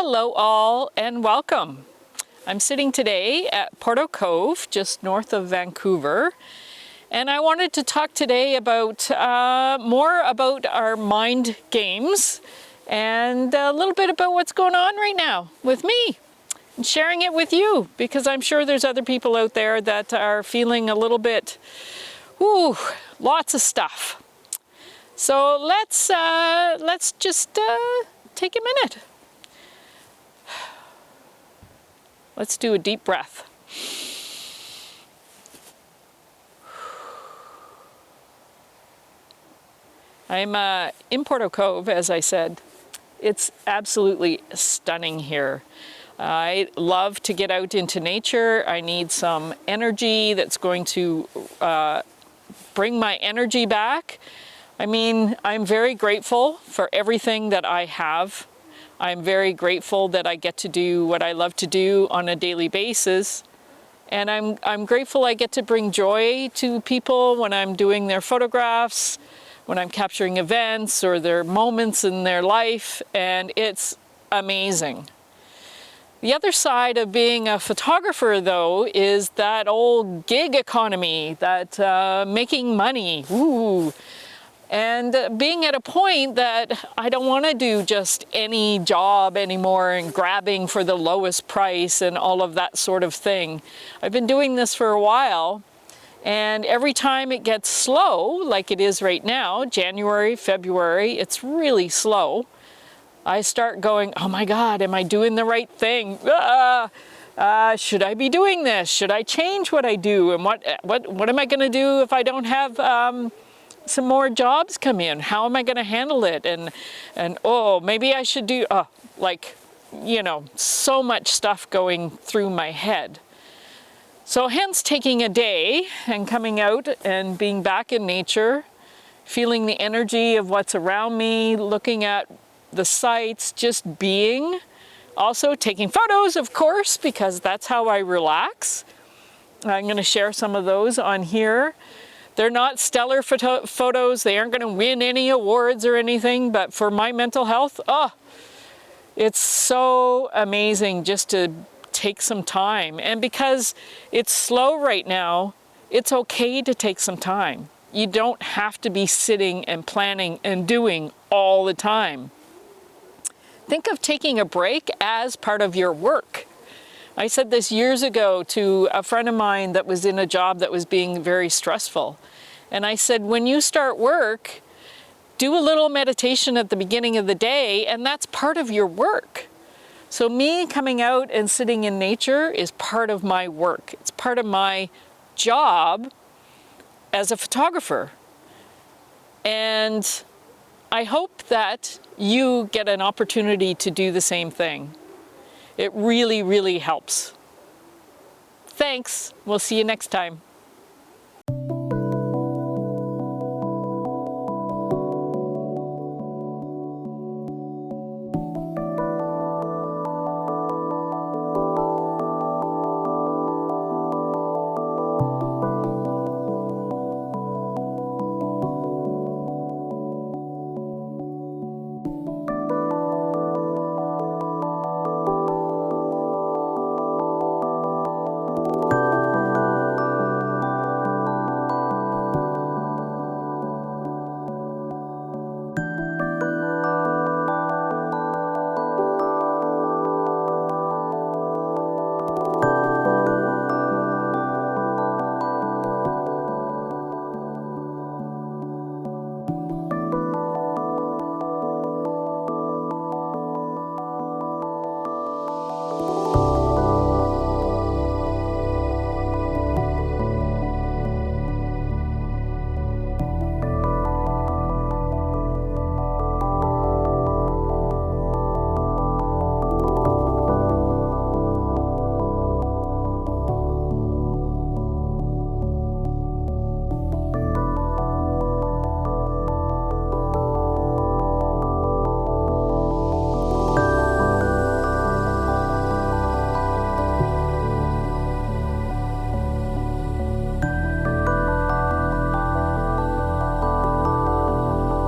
Hello all and welcome. I'm sitting today at Porteau Cove, just north of Vancouver, and I wanted to talk today about more about our mind games and a little bit about what's going on right now with me and sharing it with you, because I'm sure there's other people out there that are feeling a little bit, lots of stuff. So let's just take a minute. Let's do a deep breath. I'm in Porteau Cove, as I said. It's absolutely stunning here. I love to get out into nature. I need some energy that's going to bring my energy back. I mean, I'm very grateful for everything that I have. I'm very grateful that I get to do what I love to do on a daily basis. And I'm grateful I get to bring joy to people when I'm doing their photographs, when I'm capturing events or their moments in their life, and it's amazing. The other side of being a photographer, though, is that old gig economy, that making money. And being at a point that I don't want to do just any job anymore and grabbing for the lowest price and all of that sort of thing. I've been doing this for a while, and every time it gets slow, like it is right now, January, February, it's really slow. I start going, oh my God, am I doing the right thing? Should I be doing this? Should I change what I do? And what am I going to do if I don't have some more jobs come in? How am I going to handle it? And oh, maybe I should do, so much stuff going through my head. So hence taking a day and coming out and being back in nature, feeling the energy of what's around me, looking at the sights, just being. Also taking photos, of course, because that's how I relax. I'm going to share some of those on here. They're not stellar photos. They aren't going to win any awards or anything, but for my mental health, it's so amazing just to take some time. And because it's slow right now, it's okay to take some time. You don't have to be sitting and planning and doing all the time. Think of taking a break as part of your work. I said this years ago to a friend of mine that was in a job that was being very stressful. And I said, when you start work, do a little meditation at the beginning of the day, and that's part of your work. So me coming out and sitting in nature is part of my work. It's part of my job as a photographer. And I hope that you get an opportunity to do the same thing. It really, really helps. Thanks. We'll see you next time.